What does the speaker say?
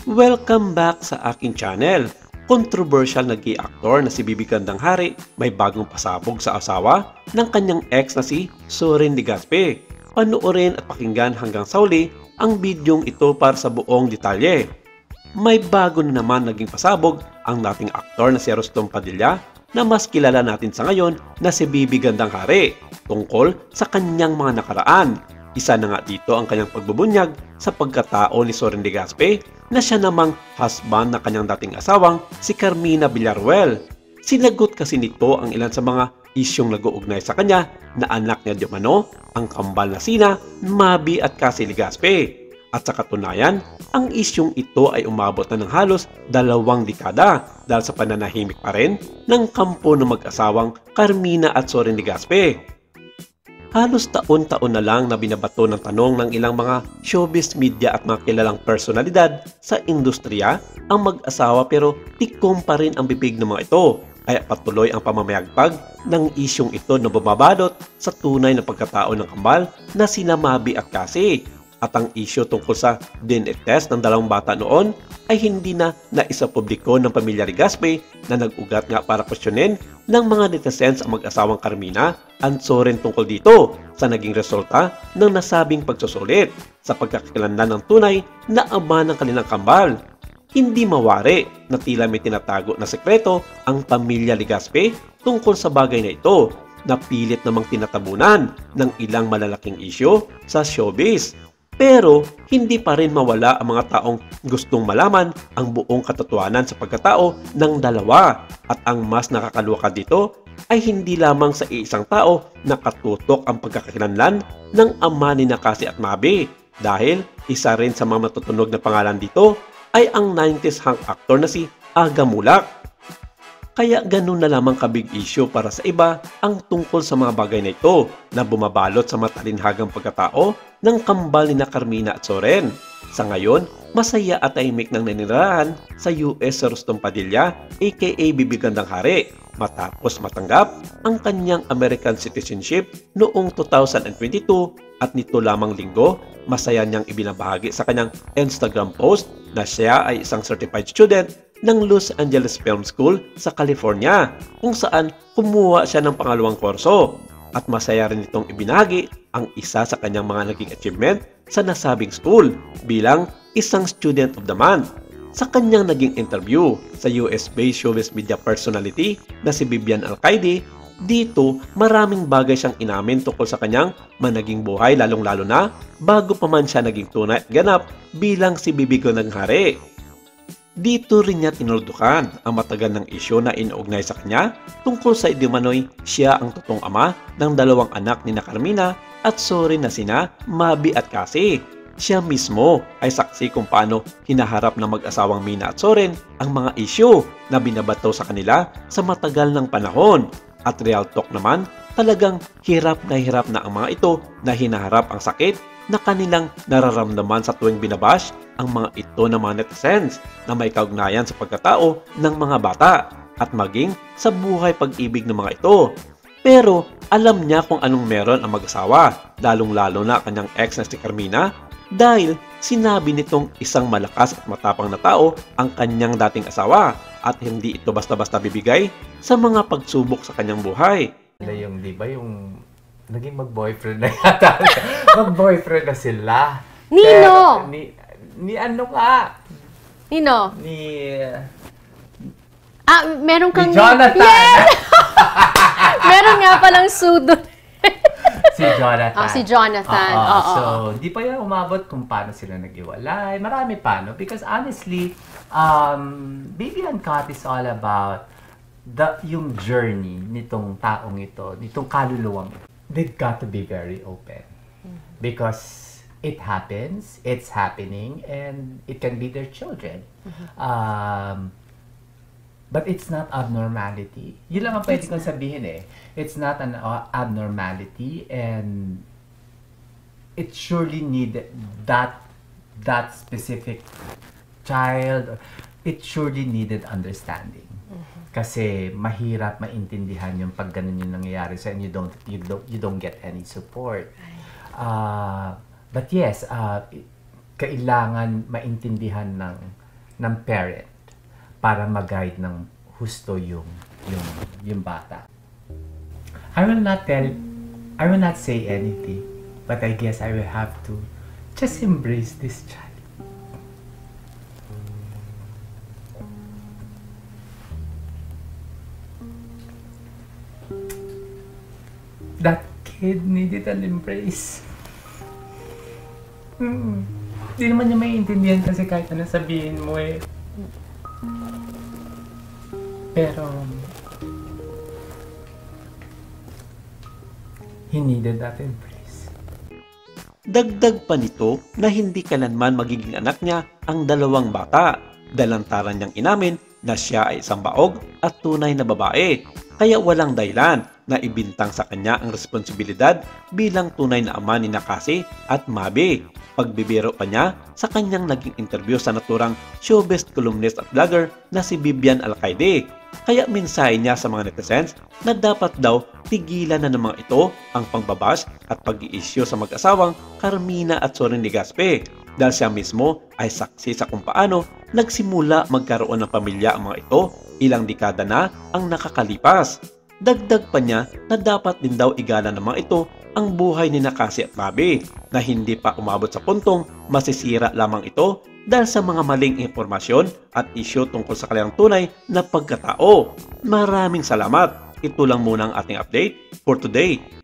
Welcome back sa aking channel. Controversial na gay actor na si Bibi Gandang Hari may bagong pasabog sa asawa ng kanyang ex na si Soren Legazpi. Panoorin at pakinggan hanggang sa uli ang bidyong ito para sa buong detalye. May bago na naman naging pasabog ang dating aktor na si Rostom Padilla na mas kilala natin sa ngayon na si Bibi Gandang Hari tungkol sa kanyang mga nakaraan. Isa na nga dito ang kanyang pagbubunyag sa pagkatao ni Soren Legazpi na siya namang husband na kanyang dating asawang si Carmina Villarruel. Sinagot kasi nito ang ilan sa mga isyong nag-uugnay sa kanya na anak niya di umano ang kambal na sina Mabi at Cassie Legazpi. At sa katunayan, ang isyong ito ay umabot na ng halos 2 dekada dahil sa pananahimik pa rin ng kampo ng mag-asawang Carmina at Soren Legazpi. Halos taon-taon na lang na binabato ng tanong ng ilang mga showbiz media at mga kilalang personalidad sa industriya ang mag-asawa pero tikom pa rin ang bibig ng mga ito. Kaya patuloy ang pamamayagpag ng isyong ito na bumabalot sa tunay na pagkatao ng kambal na sina Mabi at Cassie. At ang isyo tungkol sa DNA test ng 2 bata noon ay hindi na naisapubliko ng pamilya Legazpi na nag-ugat nga para kwestiyonin ng mga netizens ang mag-asawang Carmina at Soren tungkol dito sa naging resulta ng nasabing pagsusulit sa pagkakakilanlan ng tunay na ama ng kanilang kambal. Hindi mawari na tila may tinatago na sekreto ang pamilya Legazpi tungkol sa bagay na ito na pilit namang tinatabunan ng ilang malalaking isyo sa showbiz. Pero hindi pa rin mawala ang mga taong gustong malaman ang buong katotohanan sa pagkatao ng dalawa. At ang mas nakakaluka dito ay hindi lamang sa isang tao na katutok ang pagkakakilanlan ng ama ni Cassie at Mabi. Dahil isa rin sa mga matutunog na pangalan dito ay ang 90s hunk actor na si Aga Mulak. Kaya ganun na lamang kabig issue para sa iba ang tungkol sa mga bagay na ito na bumabalot sa matalinhagang pagkatao ng kambal ni Carmina at Soren. Sa ngayon, masaya at tahimik nang naninirahan sa US sa Rostom Padilla aka Bibi Gandang Hari matapos matanggap ang kanyang American citizenship noong 2022 at nito lamang linggo masaya niyang ibinabahagi sa kanyang Instagram post na siya ay isang certified student ng Los Angeles Film School sa California kung saan kumuha siya ng pangalawang kurso at masaya rin itong ibinahagi ang isa sa kanyang mga naging achievement sa nasabing school bilang isang Student of the Month. Sa kanyang naging interview sa US-based showbiz media personality na si Vivian Alcaide, dito maraming bagay siyang inamin tungkol sa kanyang managing buhay lalong-lalo na bago pa man siya naging tunay at ganap bilang si Bibi Gandang Hari. Dito rin niya tinuldukan ang matagal ng isyo na inuugnay sa kanya tungkol sa idumanoy siya ang totoong ama ng 2 anak ni Carmina at Soren na sina Mabi at Cassie. Siya mismo ay saksi kung paano hinaharap ng mag-asawang Mina at Soren ang mga isyo na binabato sa kanila sa matagal ng panahon. At real talk naman, talagang hirap na ang mga ito na hinaharap ang sakit na kanilang nararamdaman sa tuwing binabash ang mga ito ng mga netizens na may kaugnayan sa pagkatao ng mga bata at maging sa buhay pag-ibig ng mga ito. Pero alam niya kung anong meron ang mag-asawa, lalong-lalo na kanyang ex na si Carmina dahil sinabi nitong isang malakas at matapang na tao ang kanyang dating asawa at hindi ito basta-basta bibigay sa mga pagsubok sa kanyang buhay. Yung, di ba, yung naging mag-boyfriend na yata. Mag-boyfriend na sila. Nino! Pero, ni ano nga? Nino? Ni Meron kang... Jonathan! Yes! Meron nga palang sudo. Si Jonathan. Si Jonathan. So, di pa yan umabot kung paano sila nag-iwalay. Marami pa, no? Because honestly, Baby Uncut is all about yung journey nitong taong ito, nitong kaluluwang ito. They've got to be very open. Because it happens, it's happening, and it can be their children. But it's not abnormality. Yun lang ang pwede kong sabihin eh. It's not an abnormality, and it surely needed that specific child. It surely needed understanding. Kasi mahirap maintindihan yung pag ganun yung nangyayari sa and you don't get any support. But yes, kailangan maintindihan ng ng parent para mag-guide ng husto yung bata. I will not say anything, but I guess I will have to just embrace this child. That kid needed an embrace. Hindi naman niya maiintindihan kasi kahit ano sabihin mo eh. Pero he needed that embrace. Dagdag pa nito na hindi kailanman magiging anak niya ang dalawang bata. Dalantaran niyang inamin na siya ay isang baog at tunay na babae. Kaya walang dahilan na ibintang sa kanya ang responsibilidad bilang tunay na ama ni Nakasi at Mabi. Pagbibiro pa niya sa kanyang naging interview sa naturang showbiz columnist at vlogger na si Vivian Alcaide. Kaya mensahe niya sa mga netizens na dapat daw tigilan na ng mga ito ang pangbabash at pag-i-issue sa mag-asawang Carmina at Soren Legazpi dahil siya mismo ay saksi sa kung paano nagsimula magkaroon ng pamilya ang mga ito ilang dekada na ang nakakalipas. Dagdag pa niya na dapat din daw igalan ng mga ito ang buhay ni Nakasi at Mabi na hindi pa umabot sa puntong masisira lamang ito dahil sa mga maling impormasyon at isyu tungkol sa kanilang tunay na pagkatao. Maraming salamat. Ito lang muna ang ating update for today.